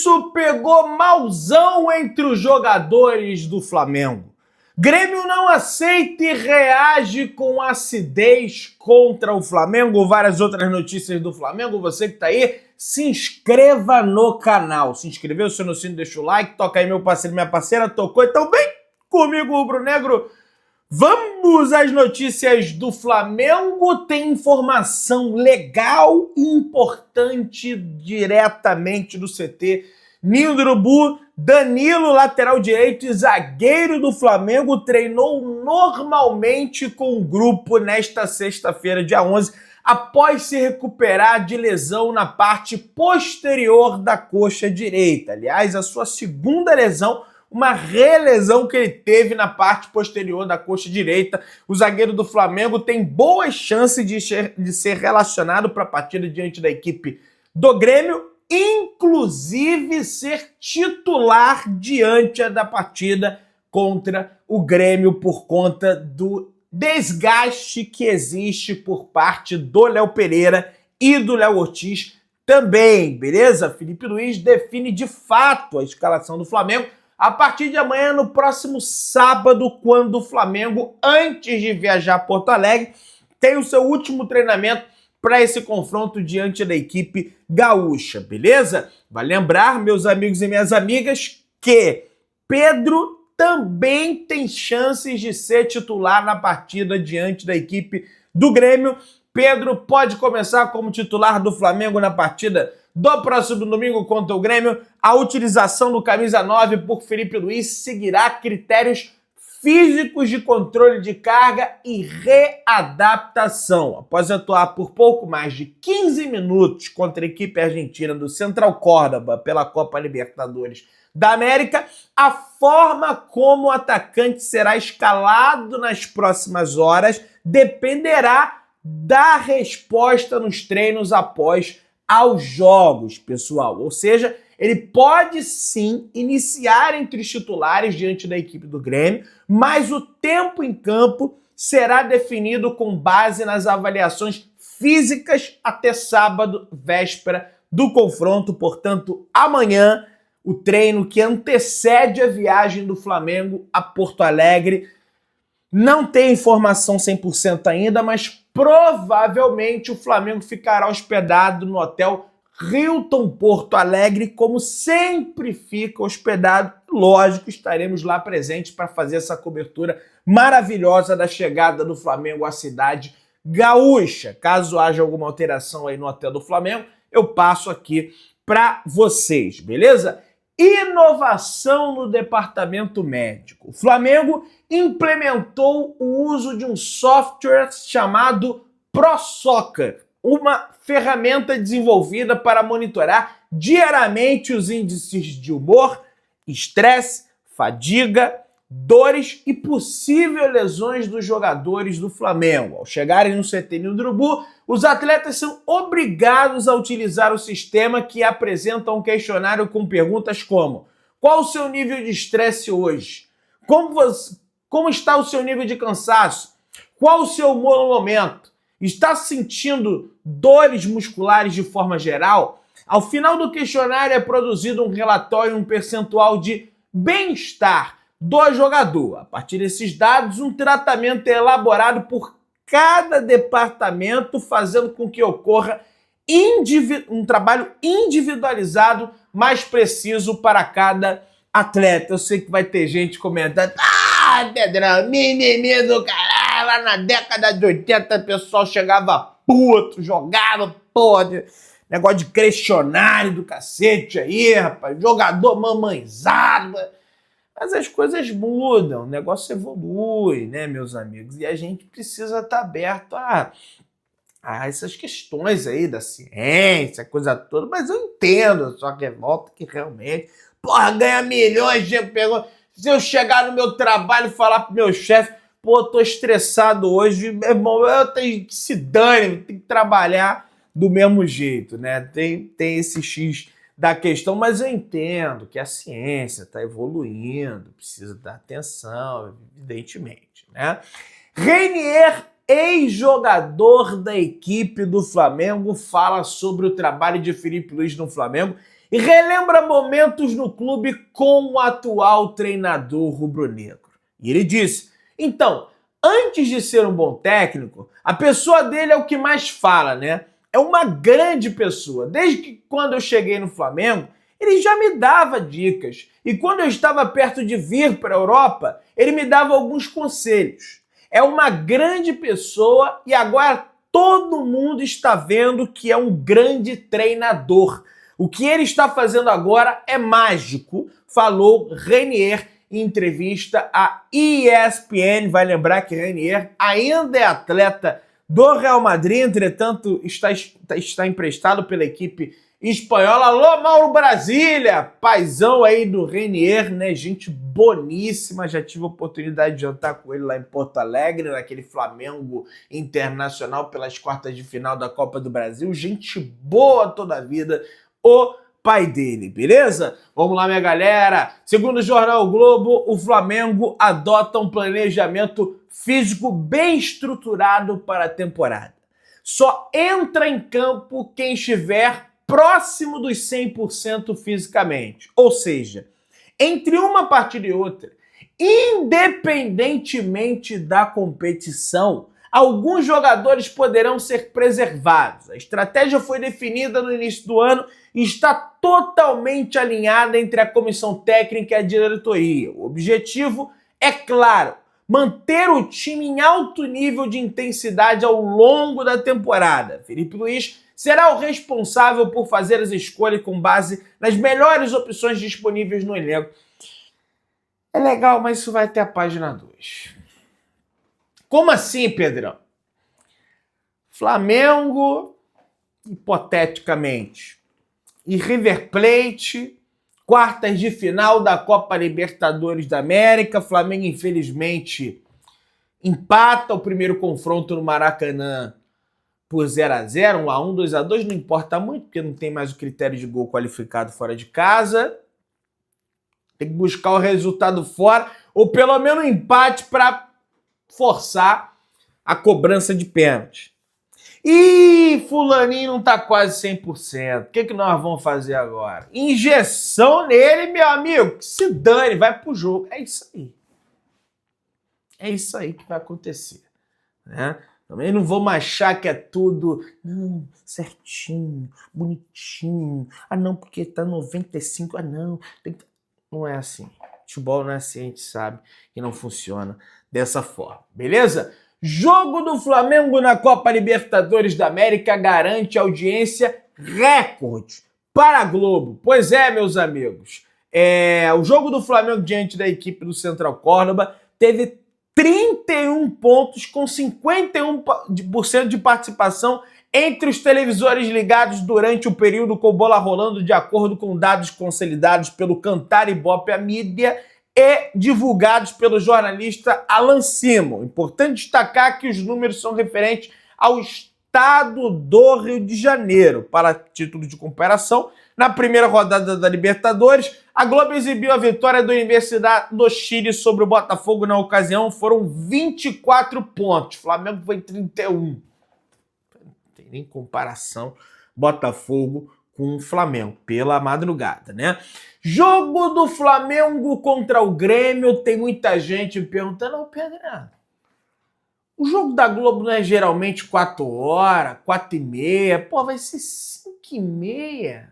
Isso pegou mauzão entre os jogadores do Flamengo. Grêmio não aceita e reage com acidez contra o Flamengo. Várias outras notícias do Flamengo. Você que tá aí, se inscreva no canal. Se inscreveu, se não se deixa o like, toca aí meu parceiro, minha parceira, tocou. Então vem comigo, rubro-negro. Vamos às notícias do Flamengo. Tem informação legal e importante diretamente do CT Ninho do Urubu. Danilo, lateral direito e zagueiro do Flamengo, treinou normalmente com o grupo nesta sexta-feira, dia 11, após se recuperar de lesão na parte posterior da coxa direita. Aliás, a sua segunda lesão, uma relesão que ele teve na parte posterior da coxa direita. O zagueiro do Flamengo tem boas chances de ser relacionado para a partida diante da equipe do Grêmio, inclusive ser titular diante da partida contra o Grêmio por conta do desgaste que existe por parte do Léo Pereira e do Léo Ortiz também, beleza? Felipe Luiz define de fato a escalação do Flamengo a partir de amanhã, no próximo sábado, quando o Flamengo, antes de viajar a Porto Alegre, tem o seu último treinamento para esse confronto diante da equipe gaúcha, beleza? Vai lembrar, meus amigos e minhas amigas, que Pedro também tem chances de ser titular na partida diante da equipe do Grêmio. Pedro pode começar como titular do Flamengo na partida do próximo domingo contra o Grêmio. A utilização do camisa 9 por Felipe Luiz seguirá critérios físicos de controle de carga e readaptação. Após atuar por pouco mais de 15 minutos contra a equipe argentina do Central Córdoba pela Copa Libertadores da América, a forma como o atacante será escalado nas próximas horas dependerá da resposta nos treinos após aos jogos, pessoal. Ou seja, ele pode sim iniciar entre os titulares diante da equipe do Grêmio, mas o tempo em campo será definido com base nas avaliações físicas até sábado, véspera do confronto. Portanto, amanhã, o treino que antecede a viagem do Flamengo a Porto Alegre. Não tem informação 100% ainda, mas provavelmente o Flamengo ficará hospedado no hotel Hilton Porto Alegre, como sempre fica hospedado. Lógico, estaremos lá presentes para fazer essa cobertura maravilhosa da chegada do Flamengo à cidade gaúcha. Caso haja alguma alteração aí no hotel do Flamengo, eu passo aqui para vocês, beleza? Inovação no departamento médico. O Flamengo implementou o uso de um software chamado ProSoccer, uma ferramenta desenvolvida para monitorar diariamente os índices de humor, estresse, fadiga, dores e possíveis lesões dos jogadores do Flamengo. Ao chegarem no CT Ninho do Urubu, os atletas são obrigados a utilizar o sistema, que apresenta um questionário com perguntas como: qual o seu nível de estresse hoje? Como está o seu nível de cansaço? Qual o seu humor no momento? Está sentindo dores musculares de forma geral? Ao final do questionário é produzido um relatório, um percentual de bem-estar do jogador. A partir desses dados, um tratamento é elaborado por cada departamento, fazendo com que ocorra um trabalho individualizado, mais preciso para cada atleta. Eu sei que vai ter gente comentando: ah, Pedrão, mimimi do caralho, lá na década de 80 o pessoal chegava puto, jogava, pode, negócio de questionário do cacete aí, rapaz, jogador mamãezado. Mas as coisas mudam, o negócio evolui, né, meus amigos? E a gente precisa estar aberto a essas questões aí da ciência, coisa toda. Mas eu entendo a sua revolta, que realmente, porra, ganha milhões de euros. Se eu chegar no meu trabalho e falar pro meu chefe: pô, tô estressado hoje, meu irmão, eu tenho que se dane, tenho que trabalhar do mesmo jeito, né? Tem esse X da questão, mas eu entendo que a ciência está evoluindo, precisa dar atenção, evidentemente, né? Reinier, ex-jogador da equipe do Flamengo, fala sobre o trabalho de Felipe Luiz no Flamengo e relembra momentos no clube com o atual treinador rubro-negro. E ele disse: então, antes de ser um bom técnico, a pessoa dele é o que mais fala, né? É uma grande pessoa. Desde que quando eu cheguei no Flamengo, ele já me dava dicas. E quando eu estava perto de vir para a Europa, ele me dava alguns conselhos. É uma grande pessoa e agora todo mundo está vendo que é um grande treinador. O que ele está fazendo agora é mágico, falou Renier em entrevista à ESPN. Vai lembrar que Renier ainda é atleta do Real Madrid, entretanto está emprestado pela equipe espanhola. Alô, Mauro Brasília, paizão aí do Renier, né? Gente boníssima, já tive a oportunidade de jantar com ele lá em Porto Alegre, naquele Flamengo Internacional pelas quartas de final da Copa do Brasil. Gente boa toda a vida, o pai dele, beleza? Vamos lá, minha galera. Segundo o Jornal o Globo, o Flamengo adota um planejamento físico bem estruturado para a temporada. Só entra em campo quem estiver próximo dos 100% fisicamente. Ou seja, entre uma partida e outra, independentemente da competição, alguns jogadores poderão ser preservados. A estratégia foi definida no início do ano e está totalmente alinhada entre a comissão técnica e a diretoria. O objetivo é claro: manter o time em alto nível de intensidade ao longo da temporada. Felipe Luiz será o responsável por fazer as escolhas com base nas melhores opções disponíveis no elenco. É legal, mas isso vai até a página 2. Como assim, Pedrão? Flamengo, hipoteticamente, e River Plate, quartas de final da Copa Libertadores da América. Flamengo, infelizmente, empata o primeiro confronto no Maracanã por 0-0, 1-1, 2-2, não importa muito, porque não tem mais o critério de gol qualificado fora de casa. Tem que buscar o resultado fora, ou pelo menos um empate para forçar a cobrança de pênalti. E fulaninho não tá quase 100%. O que nós vamos fazer agora? Injeção nele, meu amigo. Que se dane, vai pro jogo. É isso aí. É isso aí que vai acontecer, né? Também não vamos achar que é tudo certinho, bonitinho. Ah, não, porque tá 95. Ah, não. Não é assim. Futebol não é assim, a gente sabe que não funciona dessa forma, beleza? Jogo do Flamengo na Copa Libertadores da América garante audiência recorde para a Globo. Pois é, meus amigos. O jogo do Flamengo diante da equipe do Central Córdoba teve 31 pontos com 51% de participação entre os televisores ligados durante o período com bola rolando, de acordo com dados consolidados pelo Cantar Ibope, a mídia, e divulgados pelo jornalista Alan Simon. Importante destacar que os números são referentes ao estado do Rio de Janeiro. Para título de comparação, na primeira rodada da Libertadores, a Globo exibiu a vitória da Universidade do Chile sobre o Botafogo. Na ocasião, foram 24 pontos. O Flamengo foi 31. Não tem nem comparação Botafogo com o Flamengo, pela madrugada, né? Jogo do Flamengo contra o Grêmio. Tem muita gente me perguntando: ô Pedro, o jogo da Globo não é geralmente 4 horas, 4h30? Pô, vai ser 5h30.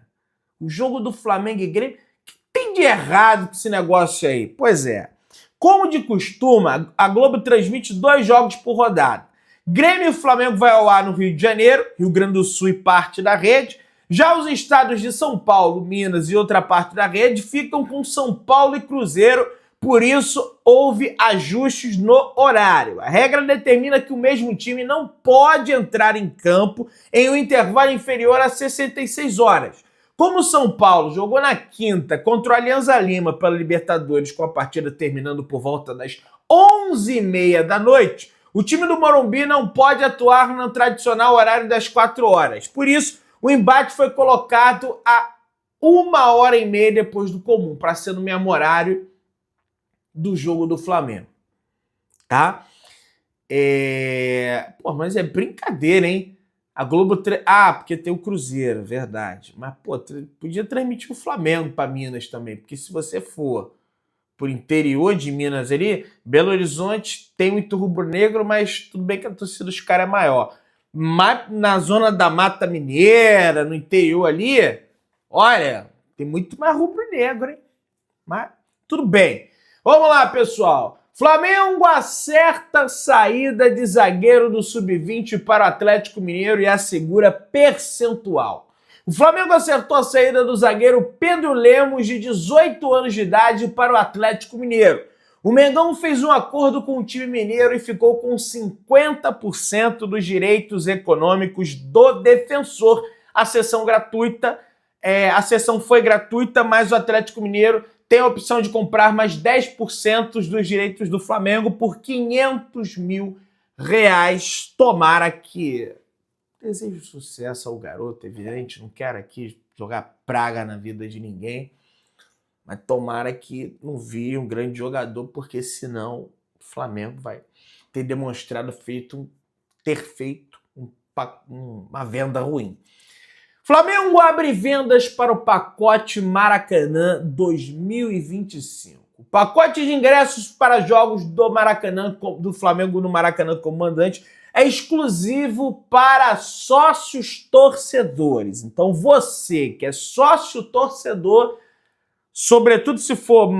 O jogo do Flamengo e Grêmio. O que tem de errado com esse negócio aí? Pois é. Como de costume, a Globo transmite 2 jogos por rodada. Grêmio e Flamengo vai ao ar no Rio de Janeiro, Rio Grande do Sul e parte da rede. Já os estados de São Paulo, Minas e outra parte da rede ficam com São Paulo e Cruzeiro, por isso houve ajustes no horário. A regra determina que o mesmo time não pode entrar em campo em um intervalo inferior a 66 horas. Como o São Paulo jogou na quinta contra o Alianza Lima pela Libertadores, com a partida terminando por volta das 11h30 da noite, o time do Morumbi não pode atuar no tradicional horário das 4 horas. Por isso, o embate foi colocado a 1h30 depois do comum, para ser no mesmo horário do jogo do Flamengo, tá? Pô, mas é brincadeira, hein? A Globo... Ah, porque tem o Cruzeiro, verdade. Mas, pô, podia transmitir o Flamengo para Minas também, porque se você for por interior de Minas ali, Belo Horizonte tem muito rubro-negro, mas tudo bem que a torcida dos caras é maior. Mas na zona da Mata Mineira, no interior ali, olha, tem muito mais rubro-negro, hein? Mas tudo bem. Vamos lá, pessoal. Flamengo acerta saída de zagueiro do Sub-20 para o Atlético Mineiro e assegura percentual. O Flamengo acertou a saída do zagueiro Pedro Lemos, de 18 anos de idade, para o Atlético Mineiro. O Mengão fez um acordo com o time mineiro e ficou com 50% dos direitos econômicos do defensor. A sessão foi gratuita, mas o Atlético Mineiro tem a opção de comprar mais 10% dos direitos do Flamengo por R$500 mil. Tomara que... Desejo sucesso ao garoto, evidente. Não quero aqui jogar praga na vida de ninguém. Mas tomara que não vire um grande jogador, porque senão o Flamengo vai ter demonstrado ter feito uma venda ruim. Flamengo abre vendas para o pacote Maracanã 2025. O pacote de ingressos para jogos do Maracanã, do Flamengo no Maracanã como mandante, é exclusivo para sócios torcedores. Então você que é sócio torcedor, sobretudo se for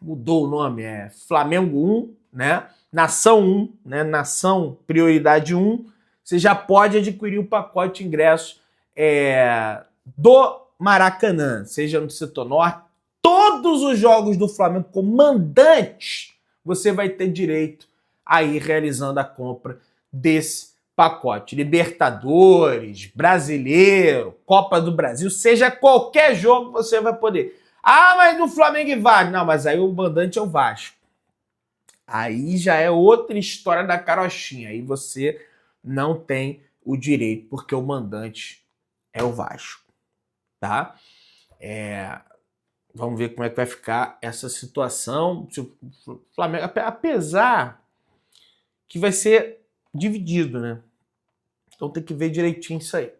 mudou o nome, Flamengo 1, né? Nação 1, né? Nação Prioridade 1, você já pode adquirir o pacote de ingresso do Maracanã, seja no setor norte. Todos os jogos do Flamengo como mandante, você vai ter direito a ir realizando a compra desse pacote. Libertadores, Brasileiro, Copa do Brasil, seja qualquer jogo, você vai poder. Ah, mas do Flamengo e Vasco. Não, mas aí o mandante é o Vasco. Aí já é outra história da carochinha. Aí você não tem o direito, porque o mandante é o Vasco, tá? Vamos ver como é que vai ficar essa situação. O Flamengo, apesar que vai ser dividido, né? Então tem que ver direitinho isso aí.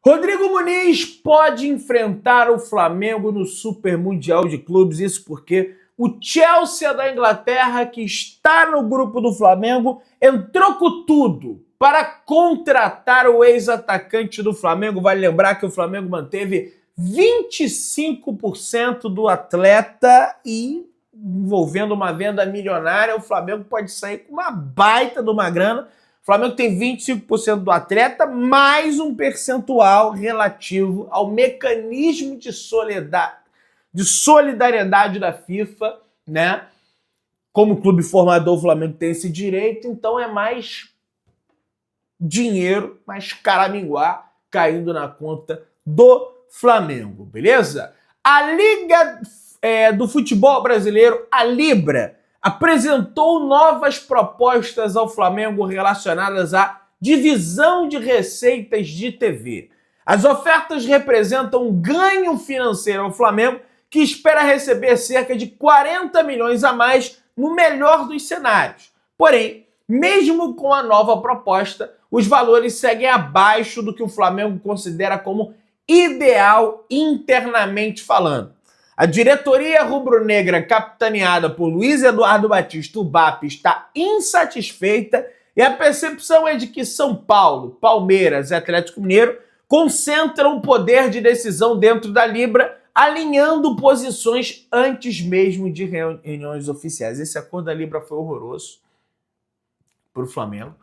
Rodrigo Muniz pode enfrentar o Flamengo no Super Mundial de Clubes, isso porque o Chelsea da Inglaterra, que está no grupo do Flamengo, entrou com tudo para contratar o ex-atacante do Flamengo. Vale lembrar que o Flamengo manteve 25% do atleta e, envolvendo uma venda milionária, o Flamengo pode sair com uma baita de uma grana. O Flamengo tem 25% do atleta, mais um percentual relativo ao mecanismo de solidariedade da FIFA, né? Como clube formador, o Flamengo tem esse direito, então é mais dinheiro, mais caraminguá caindo na conta do Flamengo, beleza? A Liga do Futebol Brasileiro, a Libra, apresentou novas propostas ao Flamengo relacionadas à divisão de receitas de TV. As ofertas representam um ganho financeiro ao Flamengo, que espera receber cerca de 40 milhões a mais no melhor dos cenários. Porém, mesmo com a nova proposta, os valores seguem abaixo do que o Flamengo considera como ideal internamente falando. A diretoria rubro-negra, capitaneada por Luiz Eduardo Batista, o BAP, está insatisfeita e a percepção é de que São Paulo, Palmeiras e Atlético Mineiro concentram o poder de decisão dentro da Libra, alinhando posições antes mesmo de reuniões oficiais. Esse acordo da Libra foi horroroso para o Flamengo,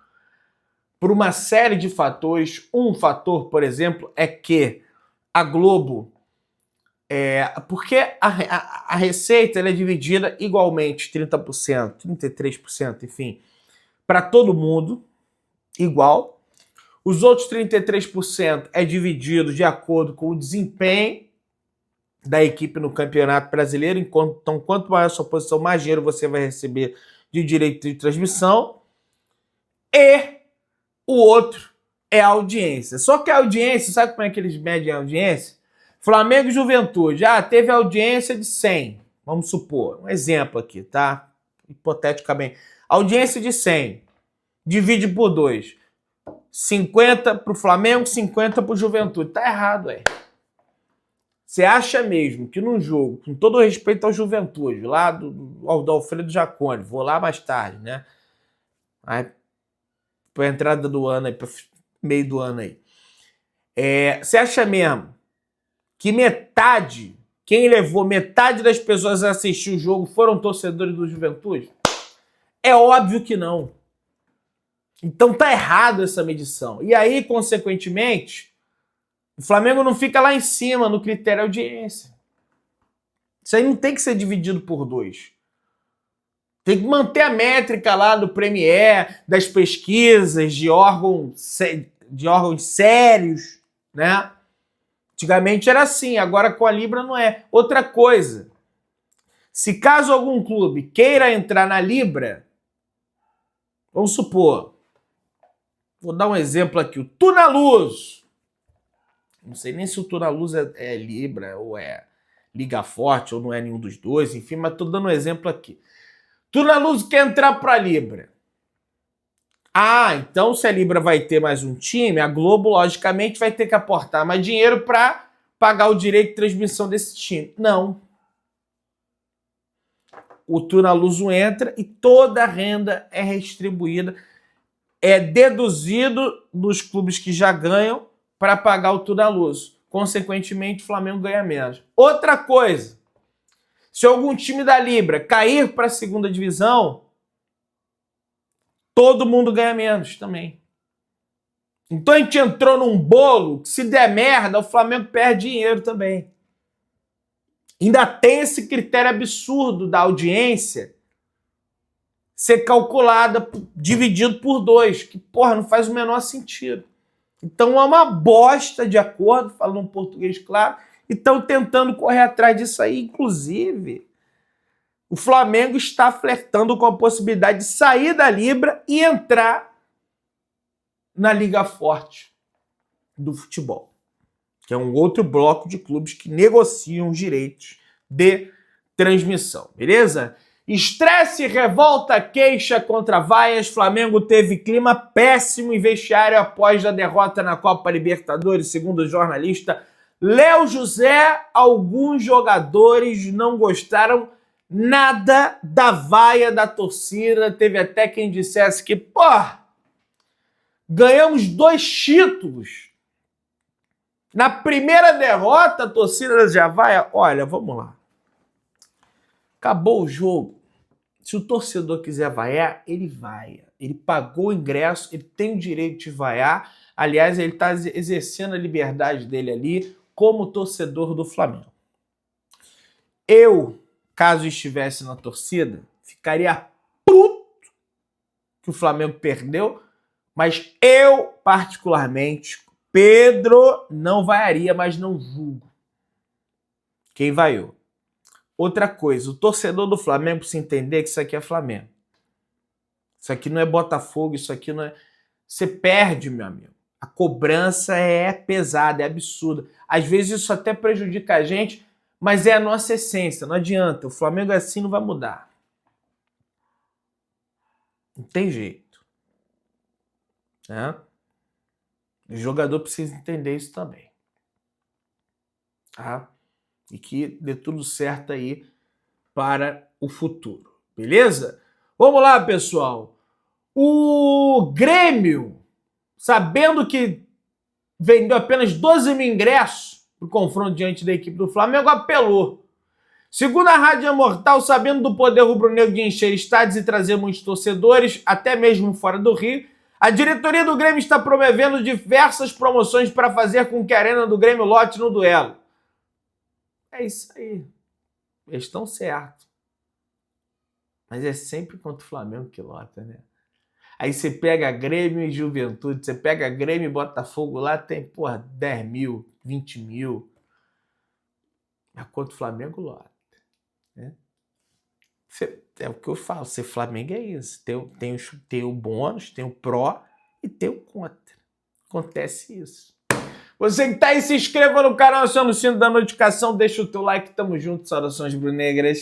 por uma série de fatores. Um fator, por exemplo, é que a Globo... porque a receita ela é dividida igualmente, 30%, 33%, enfim, para todo mundo, igual. Os outros 33% é dividido de acordo com o desempenho da equipe no Campeonato Brasileiro. Então, quanto maior a sua posição, mais dinheiro você vai receber de direito de transmissão. E o outro é a audiência. Só que a audiência, sabe como é que eles medem a audiência? Flamengo e Juventude, teve audiência de 100, vamos supor, um exemplo aqui, tá? Hipoteticamente. Audiência de 100. divide por 2. 50 pro Flamengo, 50 pro Juventude. Tá errado, é. Você acha mesmo que num jogo, com todo o respeito ao Juventude, lá do Alfredo Jaconi, vou lá mais tarde, né? Aí, pra entrada do ano aí, pro meio do ano aí. Você acha mesmo que quem levou metade das pessoas a assistir o jogo foram torcedores do Juventude? É óbvio que não. Então tá errado essa medição. E aí, consequentemente, o Flamengo não fica lá em cima no critério audiência. Isso aí não tem que ser dividido por 2. Tem que manter a métrica lá do Premier, das pesquisas, de órgãos sérios, né? Antigamente era assim, agora com a Libra não é. Outra coisa, se caso algum clube queira entrar na Libra, vamos supor, vou dar um exemplo aqui, o Tunaluz. Não sei nem se o Tunaluz é Libra ou é Liga Forte ou não é nenhum dos dois, enfim, mas tô dando um exemplo aqui. Tunaluz quer entrar para a Libra. Ah, então se a Libra vai ter mais um time, a Globo, logicamente, vai ter que aportar mais dinheiro para pagar o direito de transmissão desse time. Não. O Tunaluz entra e toda a renda é redistribuída, é deduzido dos clubes que já ganham para pagar o Tunaluz. Consequentemente, o Flamengo ganha menos. Outra coisa, se algum time da Libra cair para a segunda divisão, todo mundo ganha menos também. Então a gente entrou num bolo que, se der merda, o Flamengo perde dinheiro também. Ainda tem esse critério absurdo da audiência ser calculada, dividido por 2, que, porra, não faz o menor sentido. Então é uma bosta de acordo, falando um português claro, e estão tentando correr atrás disso aí. Inclusive, o Flamengo está flertando com a possibilidade de sair da Libra e entrar na Liga Forte do futebol, que é um outro bloco de clubes que negociam os direitos de transmissão, beleza? Estresse, revolta, queixa contra vaias. Flamengo teve clima péssimo em vestiário após a derrota na Copa Libertadores, segundo o jornalista Léo José. Alguns jogadores não gostaram nada da vaia da torcida. Teve até quem dissesse que, ganhamos 2 títulos. Na primeira derrota, a torcida já vaia. Olha, vamos lá. Acabou o jogo. Se o torcedor quiser vaiar, ele vaia. Ele pagou o ingresso, ele tem o direito de vaiar. Aliás, ele está exercendo a liberdade dele ali como torcedor do Flamengo. Eu, caso estivesse na torcida, ficaria puto que o Flamengo perdeu, mas eu, particularmente, Pedro, não vaiaria, mas não julgo quem vaiou. Outra coisa, o torcedor do Flamengo precisa entender que isso aqui é Flamengo. Isso aqui não é Botafogo, isso aqui não é... Você perde, meu amigo. A cobrança é pesada, é absurda. Às vezes isso até prejudica a gente, mas é a nossa essência, não adianta. O Flamengo é assim, não vai mudar. Não tem jeito. Né? O jogador precisa entender isso também. Tá? E que dê tudo certo aí para o futuro. Beleza? Vamos lá, pessoal. O Grêmio, sabendo que vendeu apenas 12 mil ingressos para o confronto diante da equipe do Flamengo, apelou. Segundo a Rádio Imortal, sabendo do poder rubro-negro de encher estádios e trazer muitos torcedores, até mesmo fora do Rio, a diretoria do Grêmio está promovendo diversas promoções para fazer com que a Arena do Grêmio lote no duelo. É isso aí. Eles estão certos. Mas é sempre contra o Flamengo que lota, né? Aí você pega Grêmio e Juventude, você pega Grêmio e Botafogo lá, tem, 10 mil, 20 mil. Mas contra o Flamengo lota. Né? É o que eu falo, ser Flamengo é isso. Tem o bônus, tem o pró e tem o contra. Acontece isso. Você que tá aí, se inscreva no canal, aciona o sino da notificação, deixa o teu like, tamo junto, saudações brunegras.